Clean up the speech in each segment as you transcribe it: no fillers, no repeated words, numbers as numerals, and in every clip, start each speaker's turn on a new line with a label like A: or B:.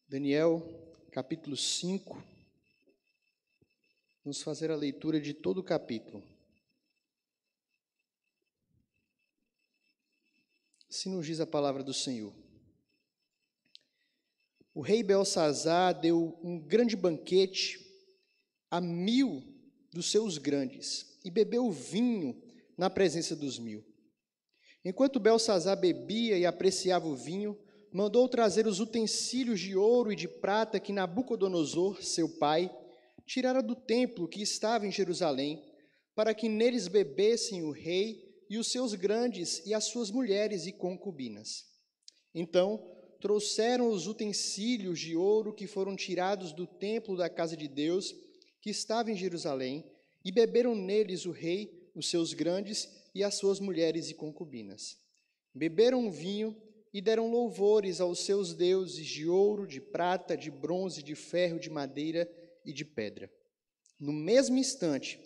A: Daniel, capítulo 5. Vamos fazer a leitura de todo o capítulo. Assim nos diz a palavra do Senhor. O rei Belsazar deu um grande banquete a 1000 dos seus grandes e bebeu vinho na presença dos 1000. Enquanto Belsazar bebia e apreciava o vinho, mandou trazer os utensílios de ouro e de prata que Nabucodonosor, seu pai, tirara do templo que estava em Jerusalém, para que neles bebessem o rei e os seus grandes e as suas mulheres e concubinas. Então trouxeram os utensílios de ouro que foram tirados do templo da casa de Deus, que estava em Jerusalém, e beberam neles o rei, os seus grandes e as suas mulheres e concubinas. Beberam o vinho e deram louvores aos seus deuses de ouro, de prata, de bronze, de ferro, de madeira e de pedra. No mesmo instante,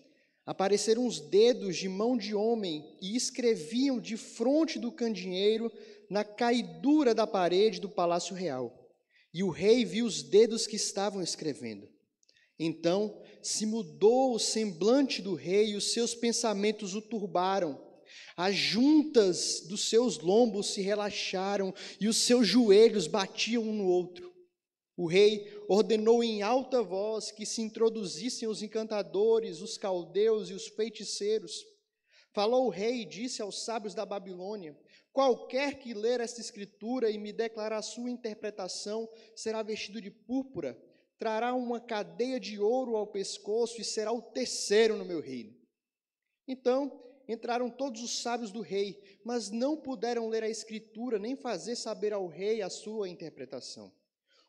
A: apareceram os dedos de mão de homem e escreviam defronte do candeeiro na caidura da parede do palácio real. E o rei viu os dedos que estavam escrevendo. Então se mudou o semblante do rei e os seus pensamentos o turbaram. As juntas dos seus lombos se relaxaram e os seus joelhos batiam um no outro. O rei ordenou em alta voz que se introduzissem os encantadores, os caldeus e os feiticeiros. Falou o rei e disse aos sábios da Babilônia: qualquer que ler esta escritura e me declarar a sua interpretação será vestido de púrpura, trará uma cadeia de ouro ao pescoço e será o terceiro no meu reino. Então entraram todos os sábios do rei, mas não puderam ler a escritura, nem fazer saber ao rei a sua interpretação.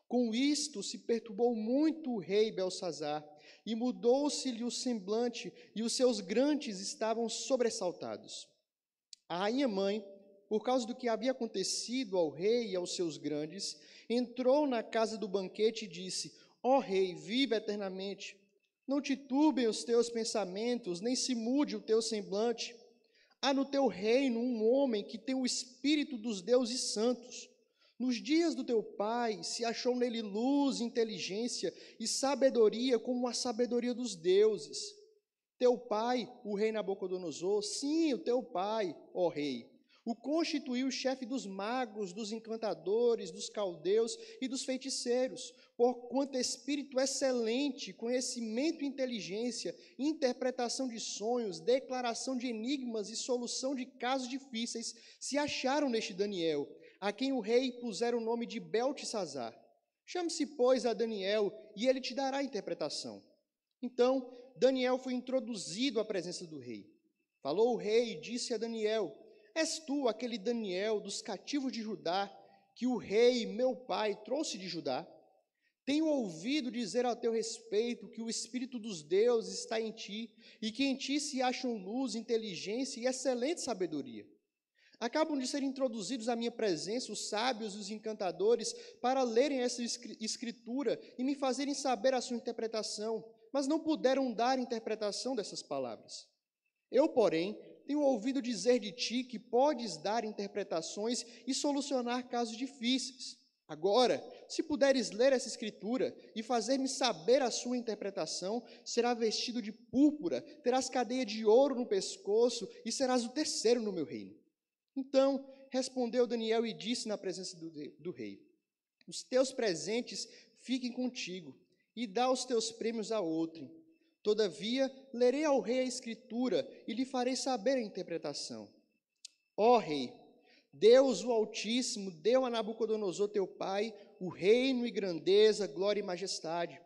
A: Com isto se perturbou muito o rei Belsazar, e mudou-se-lhe o semblante, e os seus grandes estavam sobressaltados. A rainha-mãe, por causa do que havia acontecido ao rei e aos seus grandes, entrou na casa do banquete e disse: ó rei, vive eternamente. Não te turbem os teus pensamentos, nem se mude o teu semblante. Há no teu reino um homem que tem o espírito dos deuses santos. Nos dias do teu pai se achou nele luz, inteligência e sabedoria como a sabedoria dos deuses. Teu pai, o rei Nabucodonosor, sim, o teu pai, ó rei, o constituiu chefe dos magos, dos encantadores, dos caldeus e dos feiticeiros, porquanto espírito excelente, conhecimento e inteligência, interpretação de sonhos, declaração de enigmas e solução de casos difíceis se acharam neste Daniel, a quem o rei pusera o nome de Beltesazar. Chame-se, pois, a Daniel, e ele te dará a interpretação. Então Daniel foi introduzido à presença do rei. Falou o rei e disse a Daniel: és tu aquele Daniel dos cativos de Judá, que o rei, meu pai, trouxe de Judá? Tenho ouvido dizer a teu respeito que o Espírito dos deuses está em ti, e que em ti se acham luz, inteligência e excelente sabedoria. Acabam de ser introduzidos à minha presença os sábios e os encantadores para lerem essa escritura e me fazerem saber a sua interpretação, mas não puderam dar interpretação dessas palavras. Eu, porém, tenho ouvido dizer de ti que podes dar interpretações e solucionar casos difíceis. Agora, se puderes ler essa escritura e fazer-me saber a sua interpretação, será vestido de púrpura, terás cadeia de ouro no pescoço e serás o terceiro no meu reino. Então respondeu Daniel e disse na presença do rei: os teus presentes fiquem contigo, e dá os teus prêmios a outro. Todavia, lerei ao rei a escritura e lhe farei saber a interpretação. Ó rei, Deus o Altíssimo deu a Nabucodonosor teu pai o reino e grandeza, glória e majestade.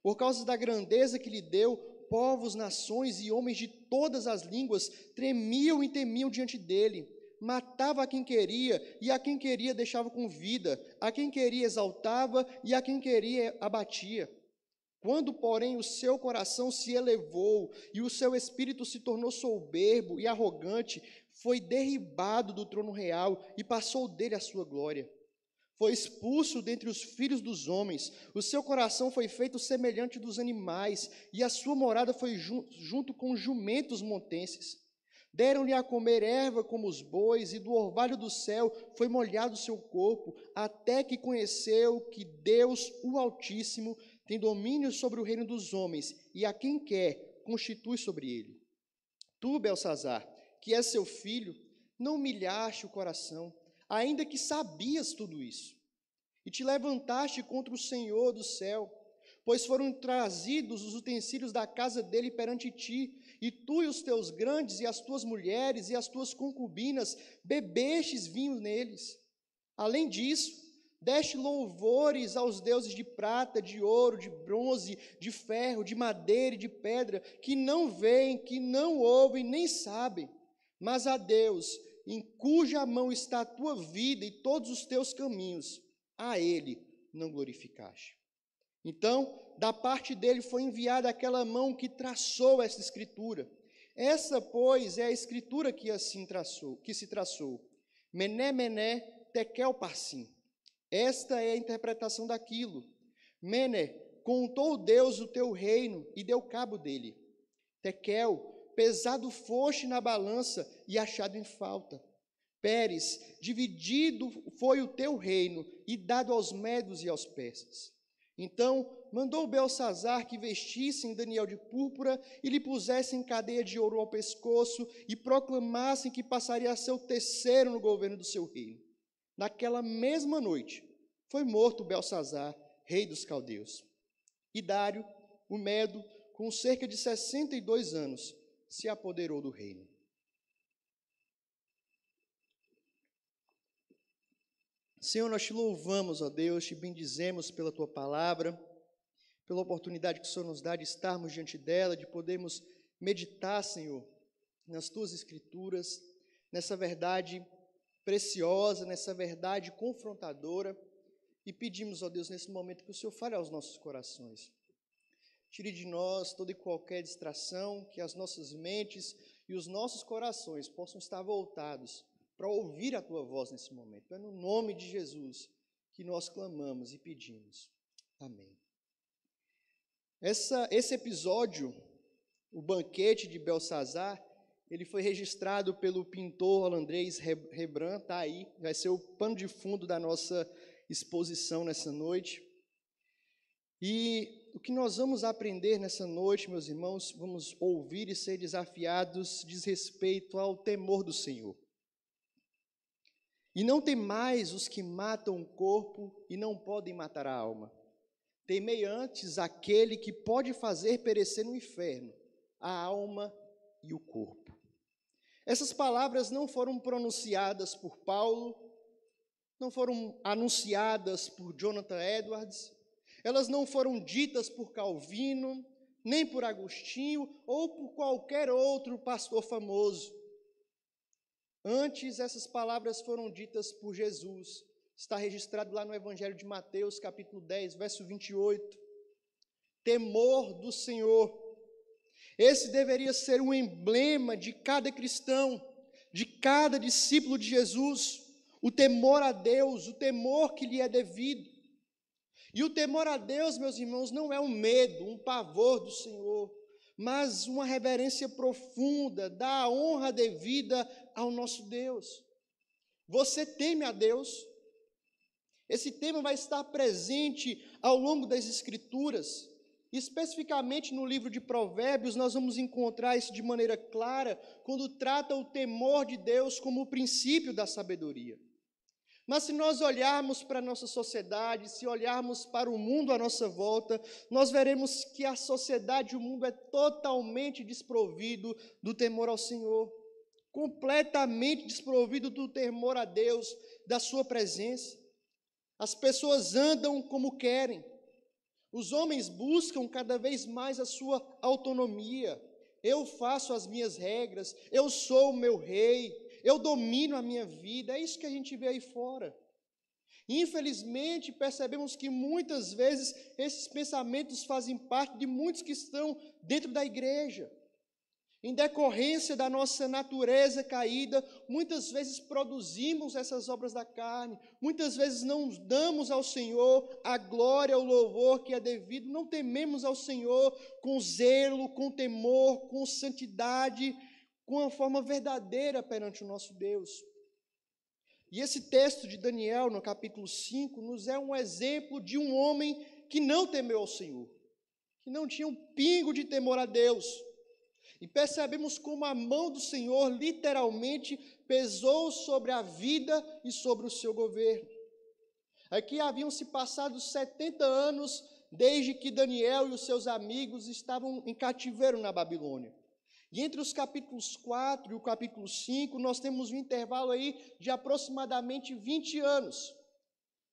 A: Por causa da grandeza que lhe deu, povos, nações e homens de todas as línguas tremiam e temiam diante dele. Matava a quem queria, e a quem queria deixava com vida, a quem queria exaltava, e a quem queria abatia. Quando, porém, o seu coração se elevou, e o seu espírito se tornou soberbo e arrogante, foi derribado do trono real, e passou dele a sua glória. Foi expulso dentre os filhos dos homens, o seu coração foi feito semelhante dos animais, e a sua morada foi junto com os jumentos montenses. Deram-lhe a comer erva como os bois, e do orvalho do céu foi molhado o seu corpo, até que conheceu que Deus, o Altíssimo, tem domínio sobre o reino dos homens, e a quem quer constitui sobre ele. Tu, Belsazar, que és seu filho, não humilhaste o coração, ainda que sabias tudo isso, e te levantaste contra o Senhor do céu, pois foram trazidos os utensílios da casa dele perante ti, e tu e os teus grandes, e as tuas mulheres, e as tuas concubinas, bebestes vinho neles. Além disso, deste louvores aos deuses de prata, de ouro, de bronze, de ferro, de madeira e de pedra, que não veem, que não ouvem, nem sabem, mas a Deus, em cuja mão está a tua vida e todos os teus caminhos, a ele não glorificaste. Então, da parte dele foi enviada aquela mão que traçou essa escritura. Essa, pois, é a escritura que se traçou. Mené, mené, tekel parsim. Esta é a interpretação daquilo. Mené, contou Deus o teu reino e deu cabo dele. Tekel, pesado foste na balança e achado em falta. Pérez, dividido foi o teu reino e dado aos medos e aos persas. Então mandou Belsazar que vestissem Daniel de púrpura e lhe pusessem cadeia de ouro ao pescoço e proclamassem que passaria a ser o terceiro no governo do seu reino. Naquela mesma noite foi morto Belsazar, rei dos caldeus. E Dário, o Medo, com cerca de 62 anos, se apoderou do reino. Senhor, nós te louvamos, ó Deus, te bendizemos pela tua palavra, pela oportunidade que o Senhor nos dá de estarmos diante dela, de podermos meditar, Senhor, nas tuas escrituras, nessa verdade preciosa, nessa verdade confrontadora, e pedimos, ó Deus, nesse momento que o Senhor fale aos nossos corações. Tire de nós toda e qualquer distração, que as nossas mentes e os nossos corações possam estar voltados para ouvir a tua voz nesse momento. É no nome de Jesus que nós clamamos e pedimos. Amém. Esse episódio, o banquete de Belsazar, ele foi registrado pelo pintor holandês Rembrandt, está aí, vai ser o pano de fundo da nossa exposição nessa noite. E o que nós vamos aprender nessa noite, meus irmãos, vamos ouvir e ser desafiados, diz respeito ao temor do Senhor. E não temais os que matam o corpo e não podem matar a alma. Temei antes aquele que pode fazer perecer no inferno a alma e o corpo. Essas palavras não foram pronunciadas por Paulo, não foram anunciadas por Jonathan Edwards, elas não foram ditas por Calvino, nem por Agostinho ou por qualquer outro pastor famoso. Antes, essas palavras foram ditas por Jesus. Está registrado lá no Evangelho de Mateus, capítulo 10, verso 28. Temor do Senhor. Esse deveria ser um emblema de cada cristão, de cada discípulo de Jesus. O temor a Deus, o temor que lhe é devido. E o temor a Deus, meus irmãos, não é um medo, um pavor do Senhor, mas uma reverência profunda, da honra devida ao nosso Deus. Você teme a Deus? Esse tema vai estar presente ao longo das Escrituras. Especificamente no livro de Provérbios, nós vamos encontrar isso de maneira clara, quando trata o temor de Deus como o princípio da sabedoria. Mas se nós olharmos para a nossa sociedade, se olharmos para o mundo à nossa volta, nós veremos que a sociedade e o mundo é totalmente desprovido do temor ao Senhor, completamente desprovido do temor a Deus, da sua presença. As pessoas andam como querem, os homens buscam cada vez mais a sua autonomia. Eu faço as minhas regras, eu sou o meu rei, eu domino a minha vida. É isso que a gente vê aí fora. Infelizmente, percebemos que muitas vezes esses pensamentos fazem parte de muitos que estão dentro da igreja. Em decorrência da nossa natureza caída, muitas vezes produzimos essas obras da carne, muitas vezes não damos ao Senhor a glória, o louvor que é devido, não tememos ao Senhor com zelo, com temor, com santidade, com uma forma verdadeira perante o nosso Deus. E esse texto de Daniel, no capítulo 5, nos é um exemplo de um homem que não temeu ao Senhor, que não tinha um pingo de temor a Deus. E percebemos como a mão do Senhor literalmente pesou sobre a vida e sobre o seu governo. Aqui haviam se passado 70 anos desde que Daniel e os seus amigos estavam em cativeiro na Babilônia. E entre os capítulos 4 e o capítulo 5, nós temos um intervalo aí de aproximadamente 20 anos.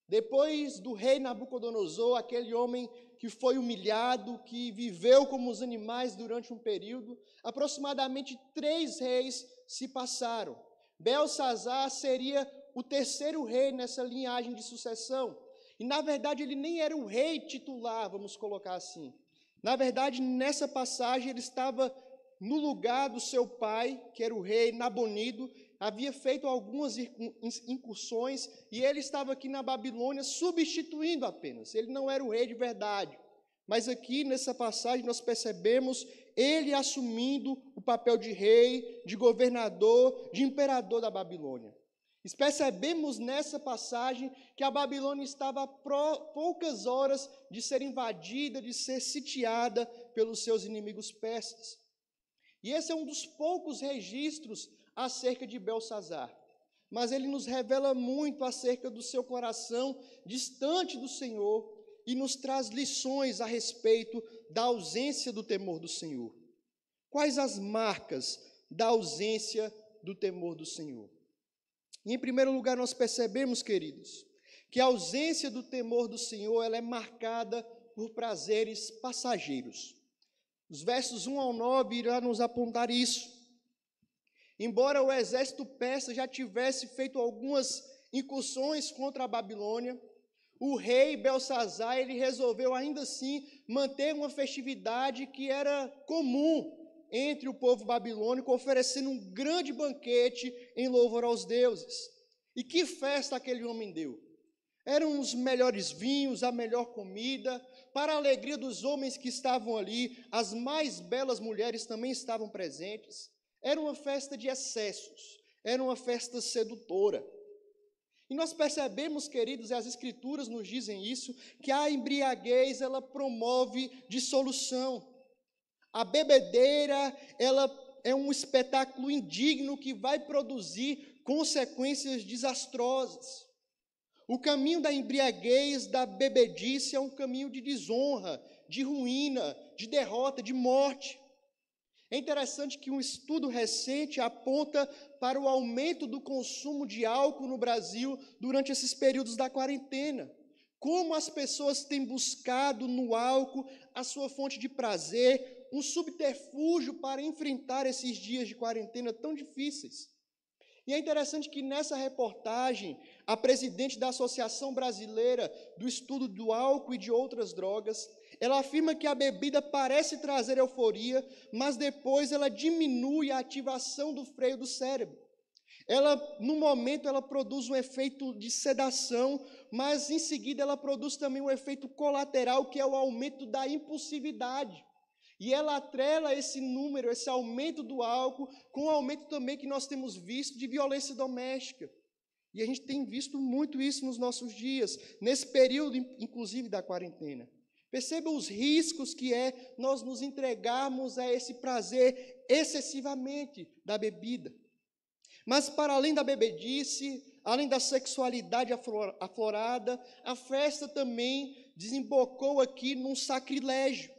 A: Depois do rei Nabucodonosor, aquele homem que foi humilhado, que viveu como os animais durante um período, aproximadamente 3 reis se passaram. Belsazar seria o terceiro rei nessa linhagem de sucessão. E, na verdade, ele nem era o rei titular, vamos colocar assim. Na verdade, nessa passagem, ele estava no lugar do seu pai, que era o rei Nabonido, havia feito algumas incursões, e ele estava aqui na Babilônia substituindo apenas. Ele não era o rei de verdade. Mas aqui, nessa passagem, nós percebemos ele assumindo o papel de rei, de governador, de imperador da Babilônia. Percebemos nessa passagem que a Babilônia estava a poucas horas de ser invadida, de ser sitiada pelos seus inimigos persas. E esse é um dos poucos registros acerca de Belsazar. Mas ele nos revela muito acerca do seu coração distante do Senhor e nos traz lições a respeito da ausência do temor do Senhor. Quais as marcas da ausência do temor do Senhor? E, em primeiro lugar, nós percebemos, queridos, que a ausência do temor do Senhor ela é marcada por prazeres passageiros. Os versos 1 ao 9 irão nos apontar isso. Embora o exército persa já tivesse feito algumas incursões contra a Babilônia, o rei Belsazar ele resolveu ainda assim manter uma festividade que era comum entre o povo babilônico, oferecendo um grande banquete em louvor aos deuses. E que festa aquele homem deu! Eram os melhores vinhos, a melhor comida, para a alegria dos homens que estavam ali, as mais belas mulheres também estavam presentes. Era uma festa de excessos, era uma festa sedutora. E nós percebemos, queridos, e as Escrituras nos dizem isso, que a embriaguez, ela promove dissolução. A bebedeira, ela é um espetáculo indigno que vai produzir consequências desastrosas. O caminho da embriaguez, da bebedice, é um caminho de desonra, de ruína, de derrota, de morte. É interessante que um estudo recente aponta para o aumento do consumo de álcool no Brasil durante esses períodos da quarentena. Como as pessoas têm buscado no álcool a sua fonte de prazer, um subterfúgio para enfrentar esses dias de quarentena tão difíceis. E é interessante que nessa reportagem, a presidente da Associação Brasileira do Estudo do Álcool e de Outras Drogas, ela afirma que a bebida parece trazer euforia, mas depois ela diminui a ativação do freio do cérebro. No momento, ela produz um efeito de sedação, mas em seguida ela produz também um efeito colateral, que é o aumento da impulsividade. E ela atrela esse número, esse aumento do álcool, com o aumento também que nós temos visto de violência doméstica. E a gente tem visto muito isso nos nossos dias, nesse período, inclusive, da quarentena. Perceba os riscos que é nós nos entregarmos a esse prazer excessivamente da bebida. Mas para além da bebedice, além da sexualidade aflorada, a festa também desembocou aqui num sacrilégio.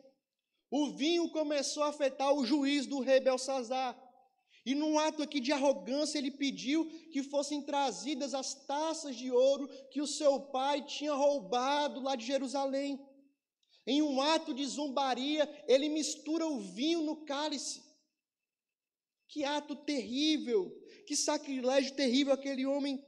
A: O vinho começou a afetar o juízo do rei Belsazar. E num ato aqui de arrogância, ele pediu que fossem trazidas as taças de ouro que o seu pai tinha roubado lá de Jerusalém. Em um ato de zombaria, ele mistura o vinho no cálice. Que ato terrível, que sacrilégio terrível aquele homem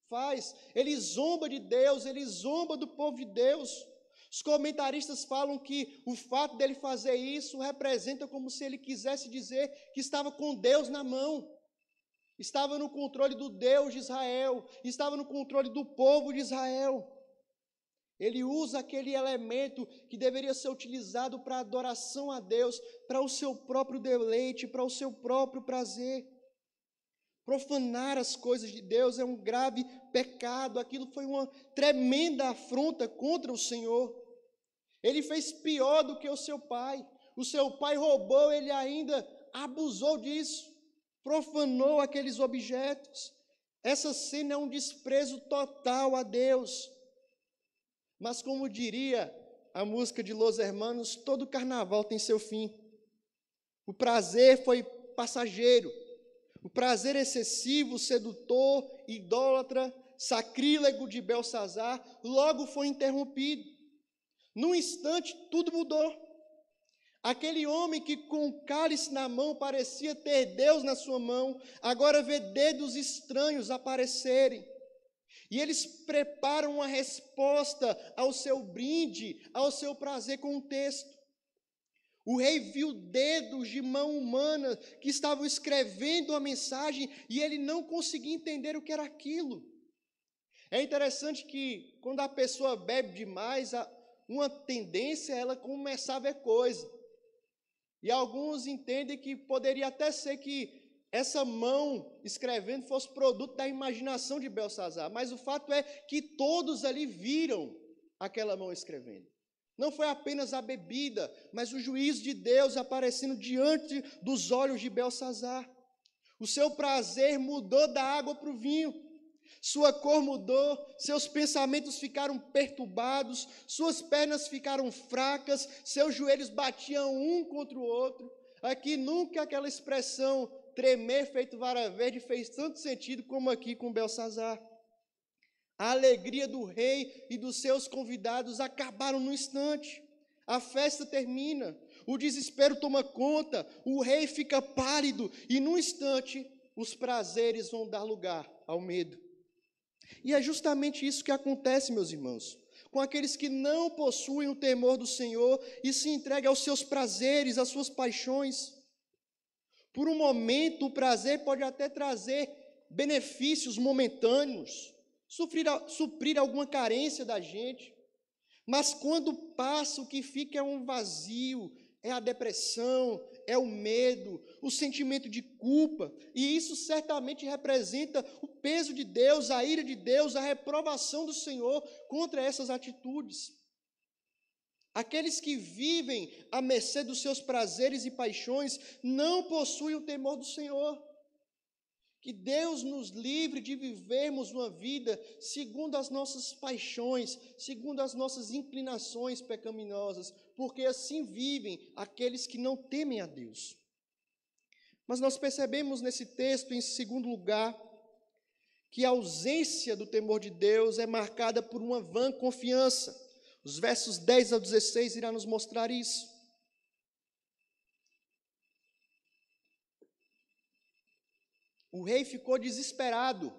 A: faz. Ele zomba de Deus, ele zomba do povo de Deus. Os comentaristas falam que o fato dele fazer isso representa como se ele quisesse dizer que estava com Deus na mão, estava no controle do Deus de Israel, estava no controle do povo de Israel. Ele usa aquele elemento que deveria ser utilizado para adoração a Deus, para o seu próprio deleite, para o seu próprio prazer. Profanar as coisas de Deus é um grave pecado. Aquilo foi uma tremenda afronta contra o Senhor. Ele fez pior do que o seu pai. O seu pai roubou, ele ainda abusou disso, profanou aqueles objetos. Essa cena é um desprezo total a Deus. Mas como diria a música de Los Hermanos, todo carnaval tem seu fim. O prazer foi passageiro. O prazer excessivo, sedutor, idólatra, sacrílego de Belsazar, logo foi interrompido. Num instante, tudo mudou. Aquele homem que com o cálice na mão parecia ter Deus na sua mão, agora vê dedos estranhos aparecerem. E eles preparam uma resposta ao seu brinde, ao seu prazer com o texto. O rei viu dedos de mão humana que estavam escrevendo a mensagem e ele não conseguia entender o que era aquilo. É interessante que quando a pessoa bebe demais, uma tendência é ela começar a ver coisa. E alguns entendem que poderia até ser que essa mão escrevendo fosse produto da imaginação de Belsazar, mas o fato é que todos ali viram aquela mão escrevendo. Não foi apenas a bebida, mas o juízo de Deus aparecendo diante dos olhos de Belsazar. O seu prazer mudou da água para o vinho. Sua cor mudou, seus pensamentos ficaram perturbados, suas pernas ficaram fracas, seus joelhos batiam um contra o outro. Aqui nunca aquela expressão tremer feito vara verde fez tanto sentido como aqui com Belsazar. A alegria do rei e dos seus convidados acabaram no instante. A festa termina, o desespero toma conta, o rei fica pálido e num instante os prazeres vão dar lugar ao medo. E é justamente isso que acontece, meus irmãos, com aqueles que não possuem o temor do Senhor e se entregam aos seus prazeres, às suas paixões. Por um momento, o prazer pode até trazer benefícios momentâneos, suprir alguma carência da gente, mas quando passa, o que fica é um vazio, é a depressão, é o medo, o sentimento de culpa, e isso certamente representa o peso de Deus, a ira de Deus, a reprovação do Senhor contra essas atitudes. Aqueles que vivem à mercê dos seus prazeres e paixões não possuem o temor do Senhor. Que Deus nos livre de vivermos uma vida segundo as nossas paixões, segundo as nossas inclinações pecaminosas, porque assim vivem aqueles que não temem a Deus. Mas nós percebemos nesse texto, em segundo lugar, que a ausência do temor de Deus é marcada por uma vã confiança. Os versos 10 ao 16 irá nos mostrar isso. O rei ficou desesperado.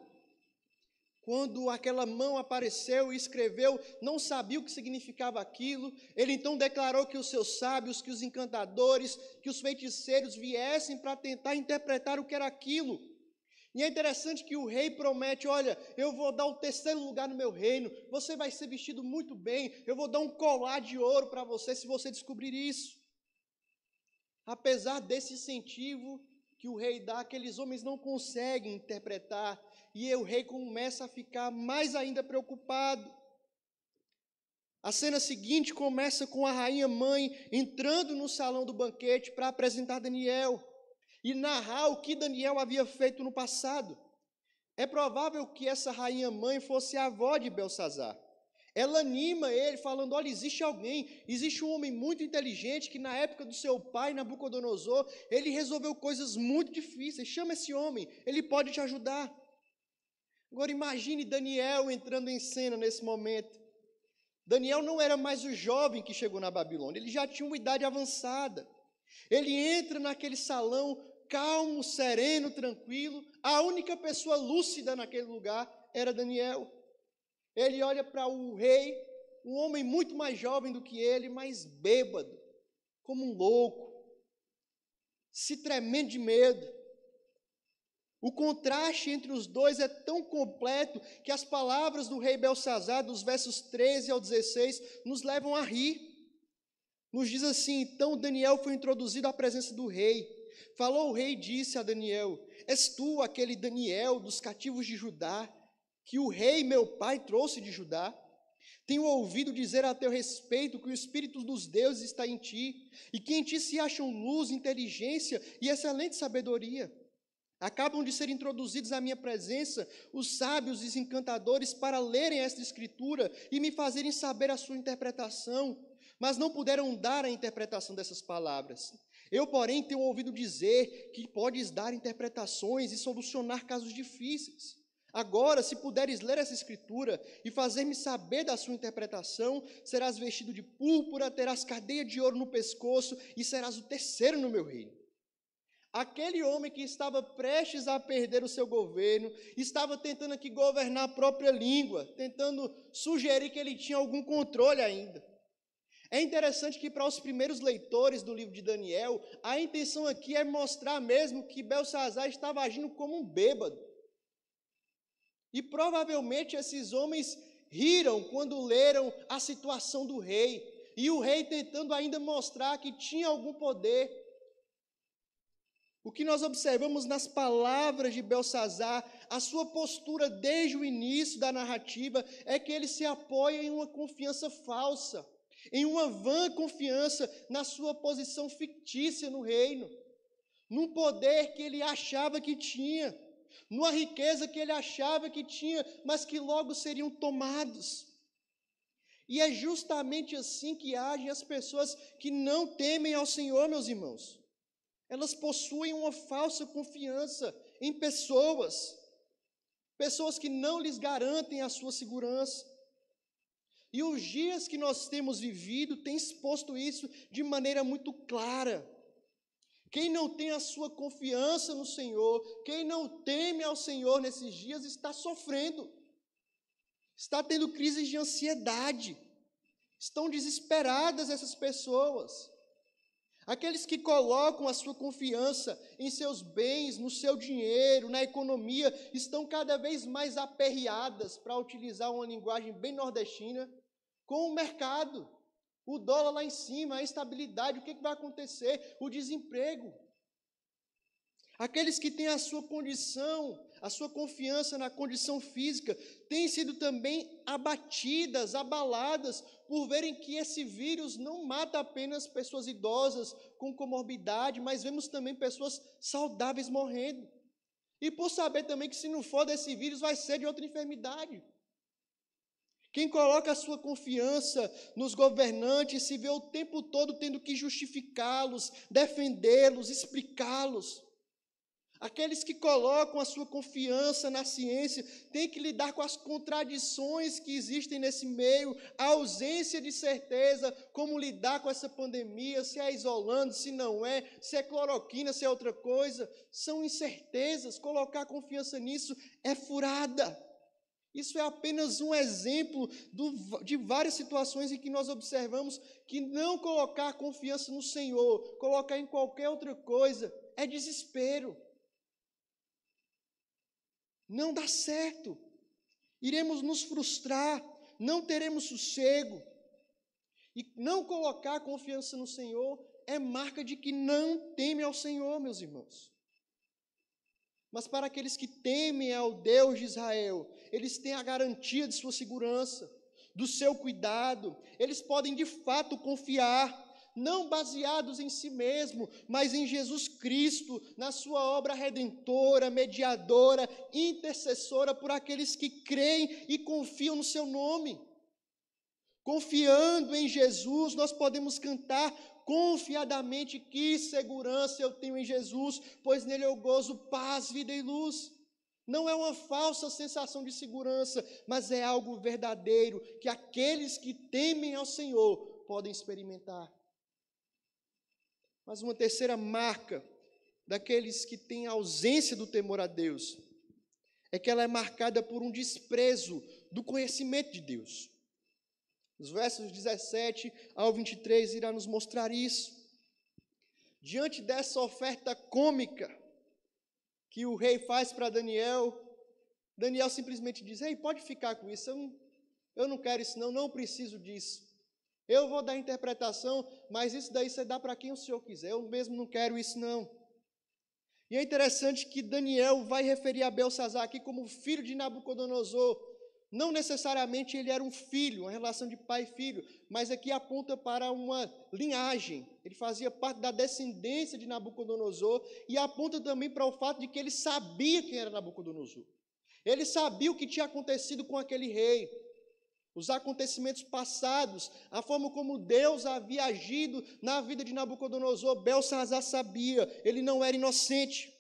A: Quando aquela mão apareceu e escreveu, não sabia o que significava aquilo. Ele então declarou que os seus sábios, que os encantadores, que os feiticeiros viessem para tentar interpretar o que era aquilo. E é interessante que o rei promete, olha, eu vou dar o terceiro lugar no meu reino, você vai ser vestido muito bem, eu vou dar um colar de ouro para você se você descobrir isso. Apesar desse incentivo que o rei dá, aqueles homens não conseguem interpretar, e o rei começa a ficar mais ainda preocupado. A cena seguinte começa com a rainha mãe entrando no salão do banquete para apresentar Daniel e narrar o que Daniel havia feito no passado. É provável que essa rainha mãe fosse a avó de Belsazar. Ela anima ele falando, olha, existe um homem muito inteligente que na época do seu pai, Nabucodonosor, ele resolveu coisas muito difíceis, chama esse homem, ele pode te ajudar. Agora imagine Daniel entrando em cena nesse momento. Daniel não era mais o jovem que chegou na Babilônia, ele já tinha uma idade avançada. Ele entra naquele salão calmo, sereno, tranquilo, a única pessoa lúcida naquele lugar era Daniel. Ele olha para o rei, um homem muito mais jovem do que ele, mas bêbado, como um louco, se tremendo de medo. O contraste entre os dois é tão completo que as palavras do rei Belsazzar, dos versos 13 ao 16, nos levam a rir. Nos diz assim: então Daniel foi introduzido à presença do rei. Falou o rei e disse a Daniel: és tu aquele Daniel dos cativos de Judá, que o rei meu pai trouxe de Judá? Tenho ouvido dizer a teu respeito que o Espírito dos deuses está em ti, e que em ti se acham luz, inteligência e excelente sabedoria. Acabam de ser introduzidos à minha presença os sábios e os encantadores para lerem esta escritura e me fazerem saber a sua interpretação, mas não puderam dar a interpretação dessas palavras. Eu, porém, tenho ouvido dizer que podes dar interpretações e solucionar casos difíceis. Agora, se puderes ler essa escritura e fazer-me saber da sua interpretação, serás vestido de púrpura, terás cadeia de ouro no pescoço e serás o terceiro no meu reino. Aquele homem que estava prestes a perder o seu governo, estava tentando aqui governar a própria língua, tentando sugerir que ele tinha algum controle ainda. É interessante que para os primeiros leitores do livro de Daniel, a intenção aqui é mostrar mesmo que Belsazzar estava agindo como um bêbado. E provavelmente esses homens riram quando leram a situação do rei, e o rei tentando ainda mostrar que tinha algum poder. O que nós observamos nas palavras de Belsazzar, a sua postura desde o início da narrativa, é que ele se apoia em uma confiança falsa, em uma vã confiança na sua posição fictícia no reino, num poder que ele achava que tinha, numa riqueza que ele achava que tinha, mas que logo seriam tomados. E é justamente assim que agem as pessoas que não temem ao Senhor, meus irmãos. Elas possuem uma falsa confiança em pessoas que não lhes garantem a sua segurança. E os dias que nós temos vivido têm exposto isso de maneira muito clara. Quem não tem a sua confiança no Senhor, quem não teme ao Senhor nesses dias, está sofrendo, está tendo crises de ansiedade, estão desesperadas essas pessoas. Aqueles que colocam a sua confiança em seus bens, no seu dinheiro, na economia, estão cada vez mais aperreadas, para utilizar uma linguagem bem nordestina, com o mercado. O dólar lá em cima, a instabilidade, o que vai acontecer? O desemprego. Aqueles que têm a sua condição, a sua confiança na condição física, têm sido também abatidas, abaladas, por verem que esse vírus não mata apenas pessoas idosas com comorbidade, mas vemos também pessoas saudáveis morrendo. E por saber também que se não for desse vírus, vai ser de outra enfermidade. Quem coloca a sua confiança nos governantes se vê o tempo todo tendo que justificá-los, defendê-los, explicá-los. Aqueles que colocam a sua confiança na ciência têm que lidar com as contradições que existem nesse meio, a ausência de certeza, como lidar com essa pandemia, se é isolando, se não é, se é cloroquina, se é outra coisa. São incertezas, colocar confiança nisso é furada. Isso é apenas um exemplo de várias situações em que nós observamos que não colocar confiança no Senhor, colocar em qualquer outra coisa, é desespero. Não dá certo, iremos nos frustrar, não teremos sossego. E não colocar confiança no Senhor é marca de que não teme ao Senhor, meus irmãos. Mas para aqueles que temem ao Deus de Israel, eles têm a garantia de sua segurança, do seu cuidado, eles podem de fato confiar, não baseados em si mesmo, mas em Jesus Cristo, na sua obra redentora, mediadora, intercessora por aqueles que creem e confiam no seu nome. Confiando em Jesus, nós podemos cantar confiadamente: que segurança eu tenho em Jesus, pois nele eu gozo paz, vida e luz. Não é uma falsa sensação de segurança, mas é algo verdadeiro, que aqueles que temem ao Senhor podem experimentar. Mas uma terceira marca daqueles que têm ausência do temor a Deus é que ela é marcada por um desprezo do conhecimento de Deus. Os versos 17 ao 23 irá nos mostrar isso. Diante dessa oferta cômica, que o rei faz para Daniel, Daniel simplesmente diz: ei, pode ficar com isso, eu não quero isso não preciso disso. Eu vou dar interpretação, mas isso daí você dá para quem o senhor quiser, eu mesmo não quero isso não. E é interessante que Daniel vai referir a Belsazar aqui como filho de Nabucodonosor. Não necessariamente ele era um filho, uma relação de pai e filho, mas aqui aponta para uma linhagem. Ele fazia parte da descendência de Nabucodonosor e aponta também para o fato de que ele sabia quem era Nabucodonosor. Ele sabia o que tinha acontecido com aquele rei, os acontecimentos passados, a forma como Deus havia agido na vida de Nabucodonosor. Belsazar sabia, ele não era inocente.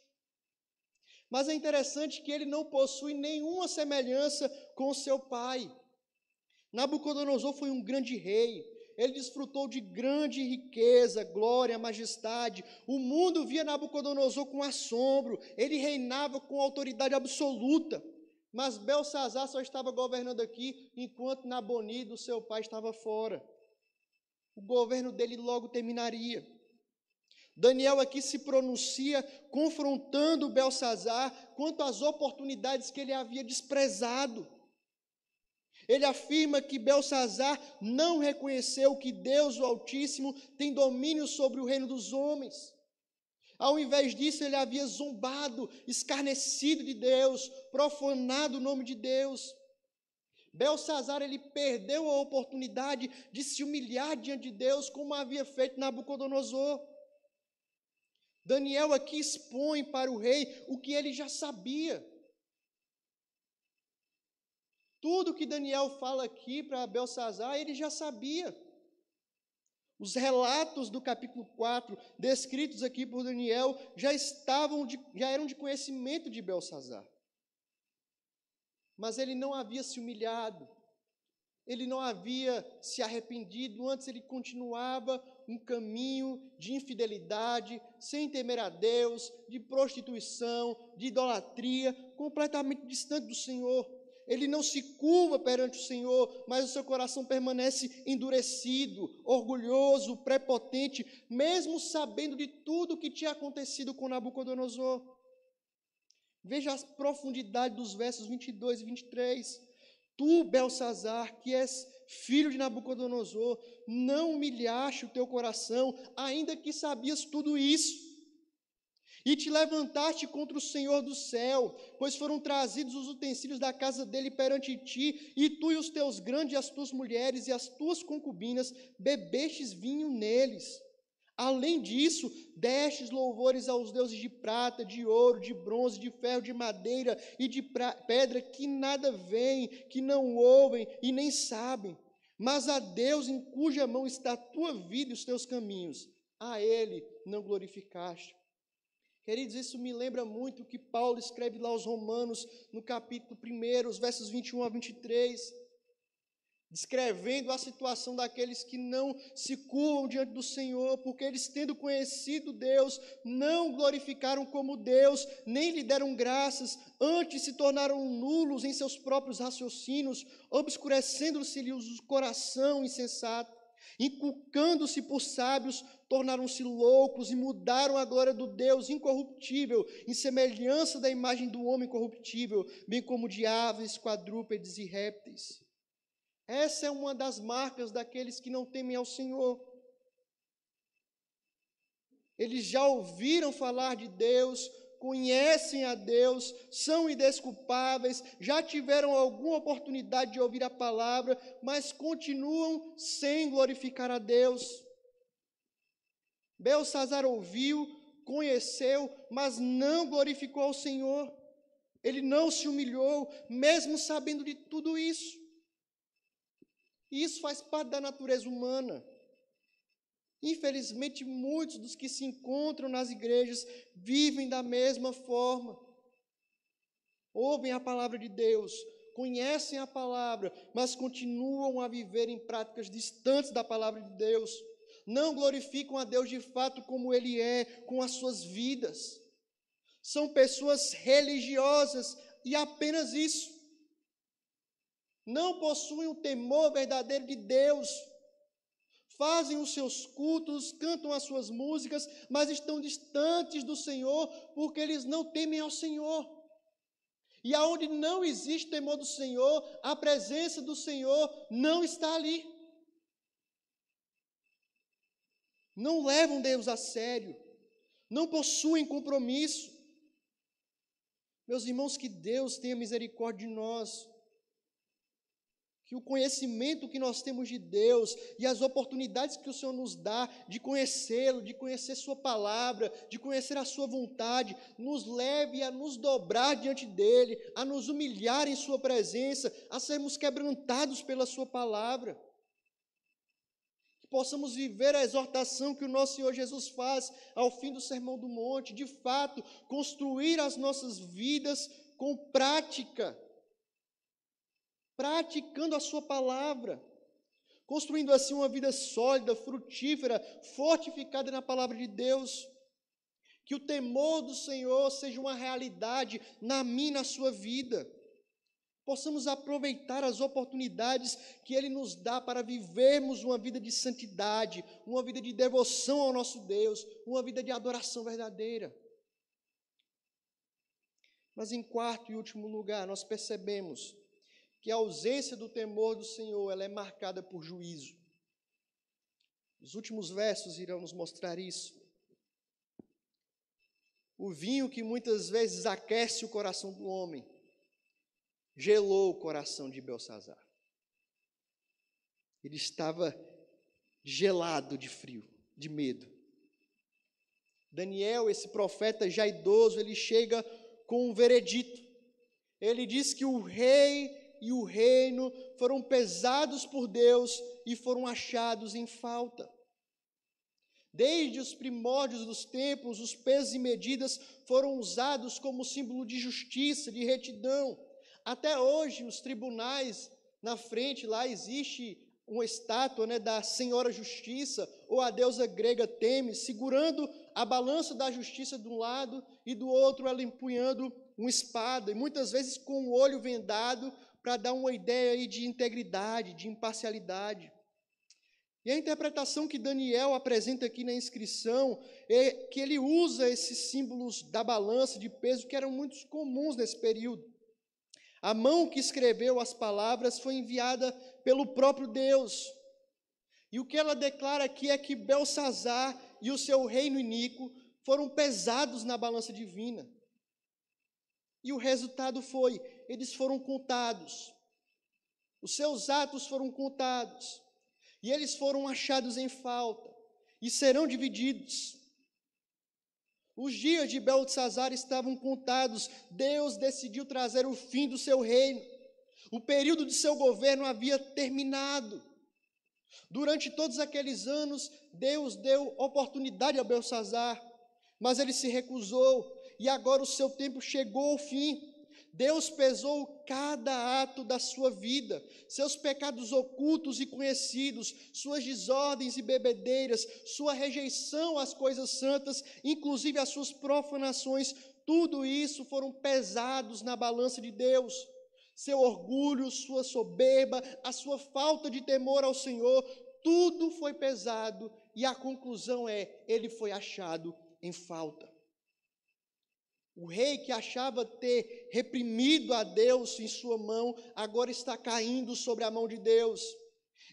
A: Mas é interessante que ele não possui nenhuma semelhança com seu pai. Nabucodonosor foi um grande rei, ele desfrutou de grande riqueza, glória, majestade. O mundo via Nabucodonosor com assombro, ele reinava com autoridade absoluta. Mas Belsazar só estava governando aqui enquanto Nabonido, seu pai, estava fora. O governo dele logo terminaria. Daniel aqui se pronuncia confrontando Belsazar quanto às oportunidades que ele havia desprezado. Ele afirma que Belsazar não reconheceu que Deus, o Altíssimo, tem domínio sobre o reino dos homens. Ao invés disso, ele havia zombado, escarnecido de Deus, profanado o nome de Deus. Belsazar, ele perdeu a oportunidade de se humilhar diante de Deus, como havia feito Nabucodonosor. Daniel aqui expõe para o rei o que ele já sabia. Tudo que Daniel fala aqui para Belsazar, ele já sabia. Os relatos do capítulo 4, descritos aqui por Daniel, já eram de conhecimento de Belsazar. Mas ele não havia se humilhado, ele não havia se arrependido, antes ele continuava um caminho de infidelidade, sem temer a Deus, de prostituição, de idolatria, completamente distante do Senhor. Ele não se curva perante o Senhor, mas o seu coração permanece endurecido, orgulhoso, prepotente, mesmo sabendo de tudo o que tinha acontecido com Nabucodonosor. Veja a profundidade dos versos 22 e 23. Tu, Belsazar, que és filho de Nabucodonosor, não humilhaste o teu coração, ainda que sabias tudo isso. E te levantaste contra o Senhor do céu, pois foram trazidos os utensílios da casa dele perante ti, e tu e os teus grandes, e as tuas mulheres e as tuas concubinas, bebestes vinho neles. Além disso, destes louvores aos deuses de prata, de ouro, de bronze, de ferro, de madeira e de pedra, que nada veem, que não ouvem e nem sabem. Mas a Deus, em cuja mão está a tua vida e os teus caminhos, a Ele não glorificaste. Queridos, isso me lembra muito o que Paulo escreve lá aos Romanos, no capítulo 1, os versos 21 a 23, descrevendo a situação daqueles que não se curvam diante do Senhor, porque eles, tendo conhecido Deus, não glorificaram como Deus, nem lhe deram graças, antes se tornaram nulos em seus próprios raciocínios, obscurecendo-se-lhes o coração insensato. Inculcando-se por sábios, tornaram-se loucos e mudaram a glória do Deus incorruptível, em semelhança da imagem do homem corruptível, bem como de aves, quadrúpedes e répteis. Essa é uma das marcas daqueles que não temem ao Senhor. Eles já ouviram falar de Deus, conhecem a Deus, são indesculpáveis, já tiveram alguma oportunidade de ouvir a palavra, mas continuam sem glorificar a Deus. Belsazar ouviu, conheceu, mas não glorificou ao Senhor. Ele não se humilhou, mesmo sabendo de tudo isso. E isso faz parte da natureza humana. Infelizmente, muitos dos que se encontram nas igrejas vivem da mesma forma. Ouvem a palavra de Deus, conhecem a palavra, mas continuam a viver em práticas distantes da palavra de Deus. Não glorificam a Deus de fato como Ele é, com as suas vidas. São pessoas religiosas e apenas isso. Não possuem o temor verdadeiro de Deus. fazem os seus cultos, cantam as suas músicas, mas estão distantes do Senhor porque eles não temem ao Senhor. E aonde não existe temor do Senhor, a presença do Senhor não está ali. Não levam Deus a sério, não possuem compromisso. Meus irmãos, que Deus tenha misericórdia de nós, que o conhecimento que nós temos de Deus e as oportunidades que o Senhor nos dá de conhecê-lo, de conhecer sua palavra, de conhecer a sua vontade, nos leve a nos dobrar diante dele, a nos humilhar em sua presença, a sermos quebrantados pela sua palavra. Que possamos viver a exortação que o nosso Senhor Jesus faz ao fim do Sermão do Monte, de fato, construir as nossas vidas com prática, praticando a sua palavra, construindo assim uma vida sólida, frutífera, fortificada na palavra de Deus. Que o temor do Senhor seja uma realidade na minha e na sua vida. Possamos aproveitar as oportunidades que Ele nos dá para vivermos uma vida de santidade, uma vida de devoção ao nosso Deus, uma vida de adoração verdadeira. Mas em quarto e último lugar, nós percebemos que a ausência do temor do Senhor, ela é marcada por juízo. Os últimos versos irão nos mostrar isso. O vinho que muitas vezes aquece o coração do homem, gelou o coração de Beltsazar. Ele estava gelado de frio, de medo. Daniel, esse profeta já idoso, ele chega com um veredito. Ele diz que o rei e o reino foram pesados por Deus e foram achados em falta. Desde os primórdios dos tempos, os pesos e medidas foram usados como símbolo de justiça, de retidão. Até hoje, os tribunais, na frente lá existe uma estátua, da Senhora Justiça, ou a deusa grega Têmis, segurando a balança da justiça de um lado e do outro ela empunhando uma espada, e muitas vezes com o olho vendado, para dar uma ideia aí de integridade, de imparcialidade. E a interpretação que Daniel apresenta aqui na inscrição é que ele usa esses símbolos da balança de peso que eram muito comuns nesse período. A mão que escreveu as palavras foi enviada pelo próprio Deus. E o que ela declara aqui é que Beltsazar e o seu reino iníquo foram pesados na balança divina. E o resultado foi, eles foram contados. Os seus atos foram contados. E eles foram achados em falta. E serão divididos. Os dias de Beltsazar estavam contados. Deus decidiu trazer o fim do seu reino. O período de seu governo havia terminado. Durante todos aqueles anos, Deus deu oportunidade a Beltsazar, mas ele se recusou, e agora o seu tempo chegou ao fim. Deus pesou cada ato da sua vida, seus pecados ocultos e conhecidos, suas desordens e bebedeiras, sua rejeição às coisas santas, inclusive as suas profanações, tudo isso foram pesados na balança de Deus. Seu orgulho, sua soberba, a sua falta de temor ao Senhor, tudo foi pesado, e a conclusão é, ele foi achado em falta. O rei que achava ter reprimido a Deus em sua mão, agora está caindo sobre a mão de Deus.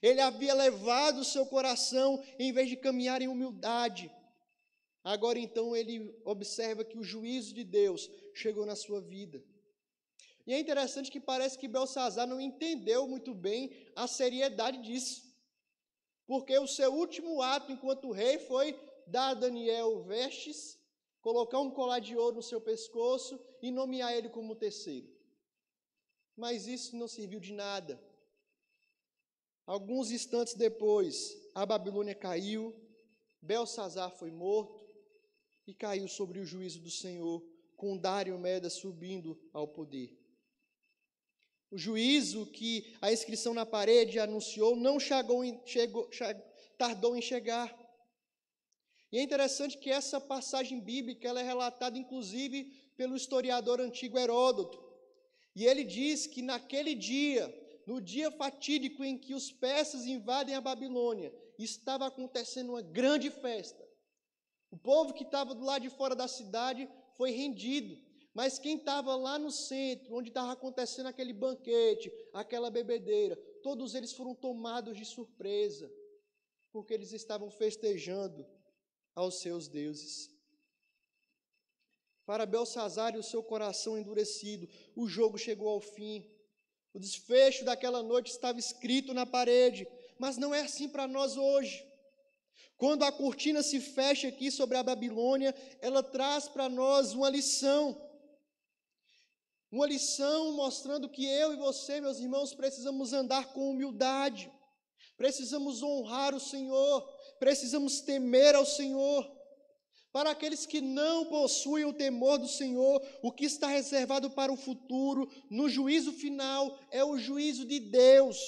A: Ele havia levado o seu coração em vez de caminhar em humildade. Agora então ele observa que o juízo de Deus chegou na sua vida. E é interessante que parece que Beltsazar não entendeu muito bem a seriedade disso. Porque o seu último ato enquanto rei foi dar a Daniel vestes, colocar um colar de ouro no seu pescoço e nomear ele como terceiro. Mas isso não serviu de nada. Alguns instantes depois, a Babilônia caiu, Beltsazar foi morto e caiu sobre o juízo do Senhor, com Dário Meda subindo ao poder. O juízo que a inscrição na parede anunciou não tardou em chegar. E é interessante que essa passagem bíblica ela é relatada, inclusive, pelo historiador antigo Heródoto. E ele diz que naquele dia, no dia fatídico em que os persas invadem a Babilônia, estava acontecendo uma grande festa. O povo que estava do lado de fora da cidade foi rendido, mas quem estava lá no centro, onde estava acontecendo aquele banquete, aquela bebedeira, todos eles foram tomados de surpresa, porque eles estavam festejando aos seus deuses. Para Beltsazar e o seu coração endurecido, o jogo chegou ao fim. O desfecho daquela noite estava escrito na parede, mas não é assim para nós hoje. Quando a cortina se fecha aqui sobre a Babilônia, ela traz para nós uma lição mostrando que eu e você, meus irmãos, precisamos andar com humildade, precisamos honrar o Senhor, precisamos temer ao Senhor. Para aqueles que não possuem o temor do Senhor, o que está reservado para o futuro, no juízo final, é o juízo de Deus.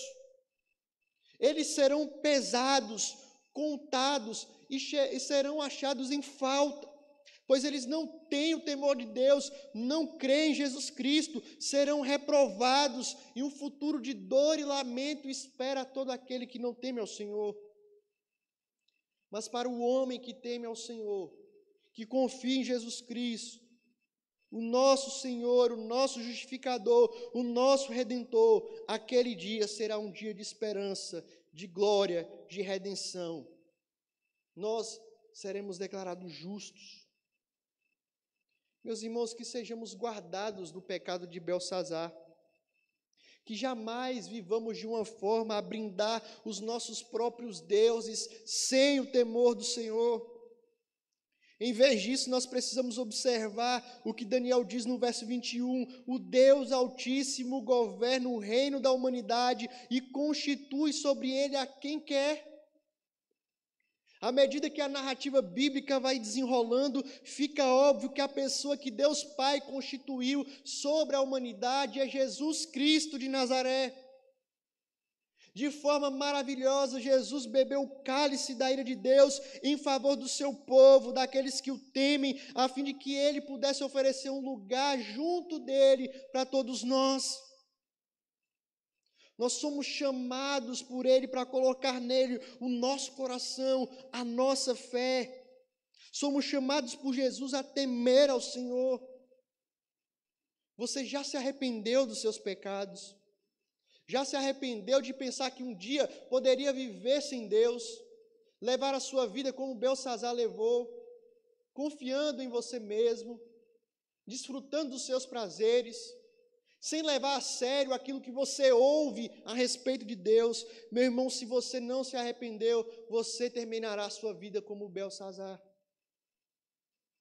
A: Eles serão pesados, contados e serão achados em falta, pois eles não têm o temor de Deus, não creem em Jesus Cristo, serão reprovados e um futuro de dor e lamento espera todo aquele que não teme ao Senhor. Mas para o homem que teme ao Senhor, que confia em Jesus Cristo, o nosso Senhor, o nosso justificador, o nosso Redentor, aquele dia será um dia de esperança, de glória, de redenção. Nós seremos declarados justos. Meus irmãos, que sejamos guardados do pecado de Beltsazar, que jamais vivamos de uma forma a brindar os nossos próprios deuses sem o temor do Senhor. Em vez disso, nós precisamos observar o que Daniel diz no verso 21, o Deus Altíssimo governa o reino da humanidade e constitui sobre ele a quem quer. À medida que a narrativa bíblica vai desenrolando, fica óbvio que a pessoa que Deus Pai constituiu sobre a humanidade é Jesus Cristo de Nazaré. De forma maravilhosa, Jesus bebeu o cálice da ira de Deus em favor do seu povo, daqueles que o temem, a fim de que ele pudesse oferecer um lugar junto dele para todos nós. Nós somos chamados por ele para colocar nele o nosso coração, a nossa fé. Somos chamados por Jesus a temer ao Senhor. Você já se arrependeu dos seus pecados? Já se arrependeu de pensar que um dia poderia viver sem Deus, levar a sua vida como Beltsazar levou, confiando em você mesmo, desfrutando dos seus prazeres, sem levar a sério aquilo que você ouve a respeito de Deus? Meu irmão, se você não se arrependeu, você terminará a sua vida como Beltsazar.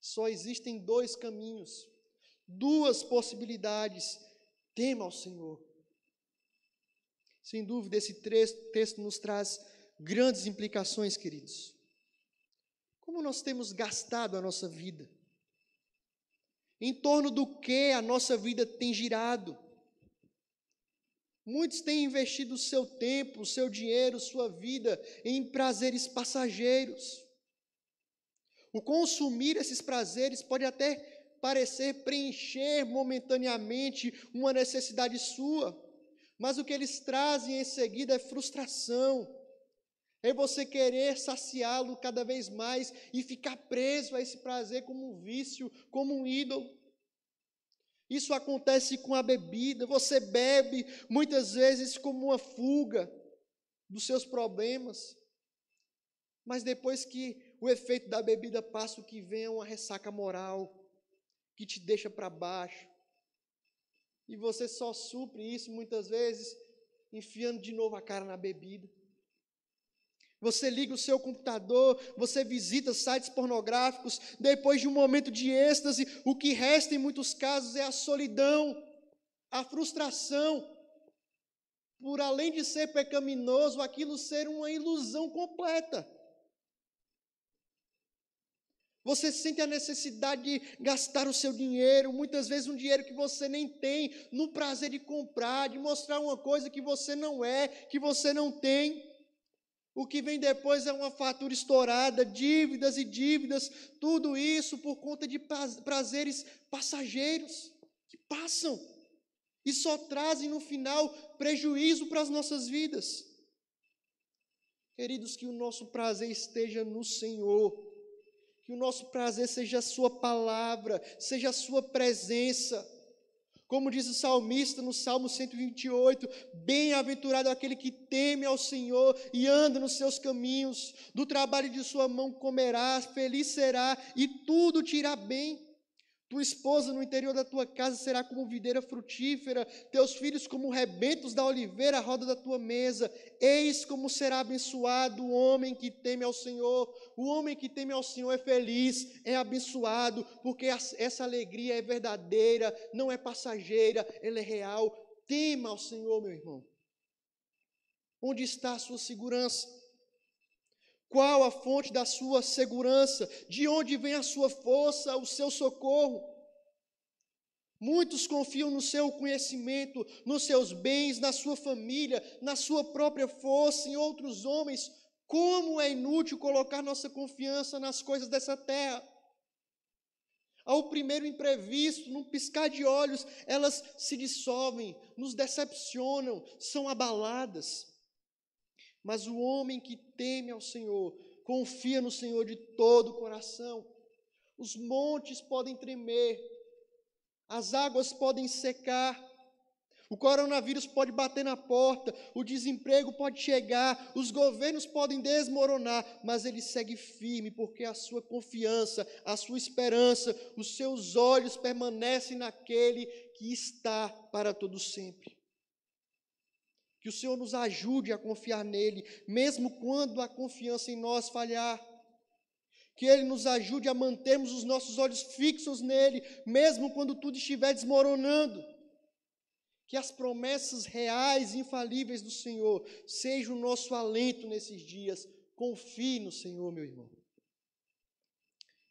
A: Só existem dois caminhos, duas possibilidades: tema ao Senhor. Sem dúvida, esse texto nos traz grandes implicações, queridos. Como nós temos gastado a nossa vida? Em torno do que a nossa vida tem girado? Muitos têm investido o seu tempo, o seu dinheiro, sua vida em prazeres passageiros. O consumir esses prazeres pode até parecer preencher momentaneamente uma necessidade sua, mas o que eles trazem em seguida é frustração, é você querer saciá-lo cada vez mais e ficar preso a esse prazer como um vício, como um ídolo. Isso acontece com a bebida. Você bebe muitas vezes como uma fuga dos seus problemas, mas depois que o efeito da bebida passa, o que vem é uma ressaca moral, que te deixa para baixo. E você só supre isso, muitas vezes, enfiando de novo a cara na bebida. Você liga o seu computador, você visita sites pornográficos, depois de um momento de êxtase, o que resta em muitos casos é a solidão, a frustração, por além de ser pecaminoso, aquilo ser uma ilusão completa. Você sente a necessidade de gastar o seu dinheiro, muitas vezes um dinheiro que você nem tem, no prazer de comprar, de mostrar uma coisa que você não é, que você não tem. O que vem depois é uma fatura estourada, dívidas e dívidas, tudo isso por conta de prazeres passageiros que passam e só trazem no final prejuízo para as nossas vidas. Queridos, que o nosso prazer esteja no Senhor, que o nosso prazer seja a sua palavra, seja a sua presença. Como diz o salmista no Salmo 128, bem-aventurado aquele que teme ao Senhor e anda nos seus caminhos, do trabalho de sua mão comerá, feliz será e tudo te irá bem. Tua esposa no interior da tua casa será como videira frutífera, teus filhos como rebentos da oliveira à roda da tua mesa. Eis como será abençoado o homem que teme ao Senhor. O homem que teme ao Senhor é feliz, é abençoado, porque essa alegria é verdadeira, não é passageira, ela é real. Tema ao Senhor, meu irmão. Onde está a sua segurança? Qual a fonte da sua segurança? De onde vem a sua força, o seu socorro? Muitos confiam no seu conhecimento, nos seus bens, na sua família, na sua própria força, em outros homens. Como é inútil colocar nossa confiança nas coisas dessa terra. Ao primeiro imprevisto, num piscar de olhos, elas se dissolvem, nos decepcionam, são abaladas. Mas o homem que teme ao Senhor, confia no Senhor de todo o coração. Os montes podem tremer, as águas podem secar, o coronavírus pode bater na porta, o desemprego pode chegar, os governos podem desmoronar, mas ele segue firme, porque a sua confiança, a sua esperança, os seus olhos permanecem naquele que está para todo sempre. Que o Senhor nos ajude a confiar nele, mesmo quando a confiança em nós falhar. Que Ele nos ajude a mantermos os nossos olhos fixos nele, mesmo quando tudo estiver desmoronando. Que as promessas reais e infalíveis do Senhor sejam o nosso alento nesses dias. Confie no Senhor, meu irmão.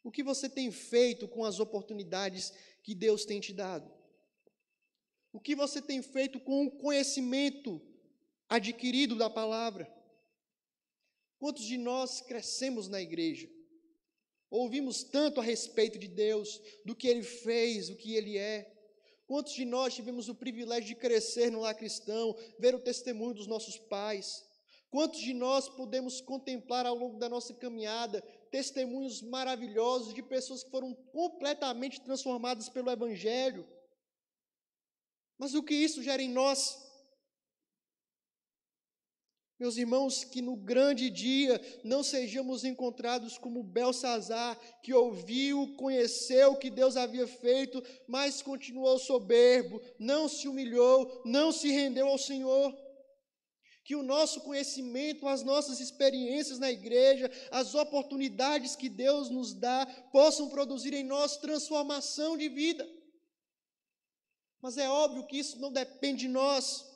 A: O que você tem feito com as oportunidades que Deus tem te dado? O que você tem feito com o conhecimento adquirido da palavra? Quantos de nós crescemos na igreja? Ouvimos tanto a respeito de Deus, do que Ele fez, do que Ele é. Quantos de nós tivemos o privilégio de crescer no lar cristão, ver o testemunho dos nossos pais? Quantos de nós podemos contemplar ao longo da nossa caminhada testemunhos maravilhosos de pessoas que foram completamente transformadas pelo Evangelho? Mas o que isso gera em nós? Meus irmãos, que no grande dia não sejamos encontrados como Belsazar, que ouviu, conheceu o que Deus havia feito, mas continuou soberbo, não se humilhou, não se rendeu ao Senhor. Que o nosso conhecimento, as nossas experiências na igreja, as oportunidades que Deus nos dá, possam produzir em nós transformação de vida. Mas é óbvio que isso não depende de nós.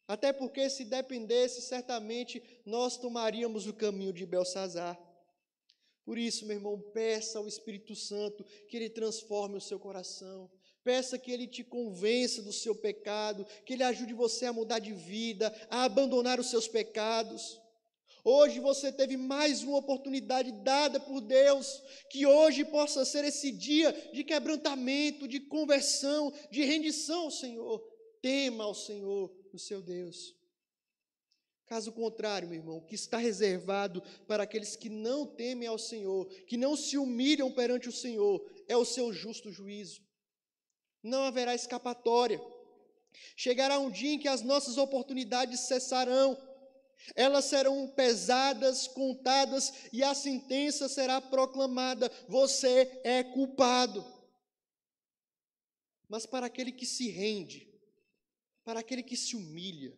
A: Até porque, se dependesse, certamente nós tomaríamos o caminho de Belsazar. Por isso, meu irmão, peça ao Espírito Santo que Ele transforme o seu coração. Peça que Ele te convença do seu pecado, que Ele ajude você a mudar de vida, a abandonar os seus pecados. Hoje você teve mais uma oportunidade dada por Deus, que hoje possa ser esse dia de quebrantamento, de conversão, de rendição ao Senhor. Tema ao Senhor, o seu Deus. Caso contrário, meu irmão, o que está reservado para aqueles que não temem ao Senhor, que não se humilham perante o Senhor, é o seu justo juízo. Não haverá escapatória. Chegará um dia em que as nossas oportunidades cessarão. Elas serão pesadas, contadas, e a sentença será proclamada: você é culpado. Mas para aquele que se rende, para aquele que se humilha,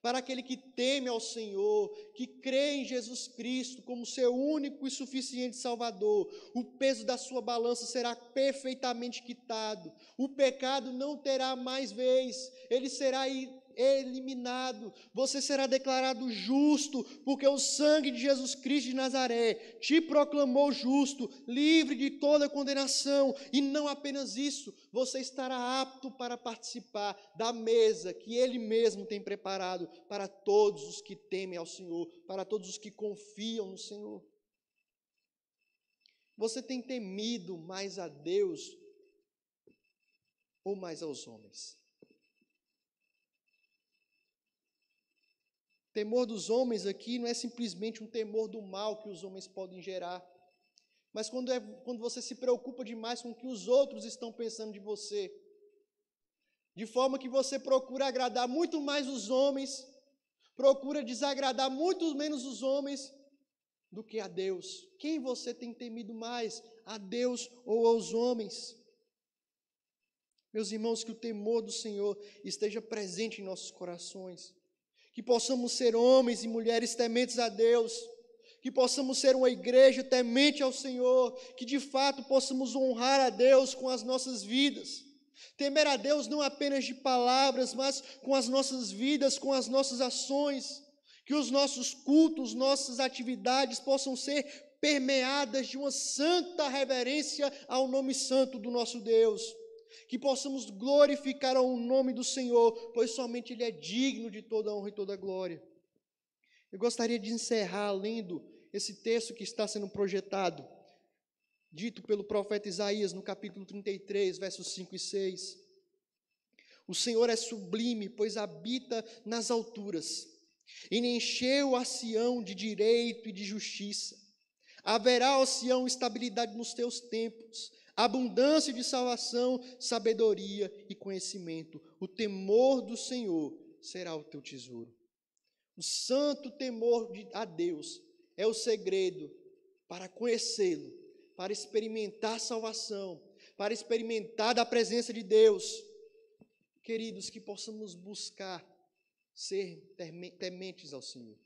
A: para aquele que teme ao Senhor, que crê em Jesus Cristo como seu único e suficiente Salvador, o peso da sua balança será perfeitamente quitado, o pecado não terá mais vez, ele será eliminado, você será declarado justo, porque o sangue de Jesus Cristo de Nazaré te proclamou justo, livre de toda condenação, e não apenas isso, você estará apto para participar da mesa que Ele mesmo tem preparado para todos os que temem ao Senhor, para todos os que confiam no Senhor. Você tem temido mais a Deus ou mais aos homens? temor dos homens aqui não é simplesmente um temor do mal que os homens podem gerar, mas quando você se preocupa demais com o que os outros estão pensando de você, de forma que você procura agradar muito mais os homens, procura desagradar muito menos os homens do que a Deus. Quem você tem temido mais, a Deus ou aos homens? Meus irmãos, que o temor do Senhor esteja presente em nossos corações, que possamos ser homens e mulheres tementes a Deus, que possamos ser uma igreja temente ao Senhor, que de fato possamos honrar a Deus com as nossas vidas. Temer a Deus não apenas de palavras, mas com as nossas vidas, com as nossas ações, que os nossos cultos, nossas atividades possam ser permeadas de uma santa reverência ao nome santo do nosso Deus, que possamos glorificar o nome do Senhor, pois somente Ele é digno de toda honra e toda glória. Eu gostaria de encerrar lendo esse texto que está sendo projetado, dito pelo profeta Isaías no capítulo 33, versos 5 e 6. O Senhor é sublime, pois habita nas alturas, e encheu a Sião de direito e de justiça. Haverá, ó Sião, estabilidade nos teus templos, abundância de salvação, sabedoria e conhecimento. O temor do Senhor será o teu tesouro. O santo temor a Deus é o segredo para conhecê-lo, para experimentar salvação, para experimentar da presença de Deus. Queridos, que possamos buscar ser tementes ao Senhor.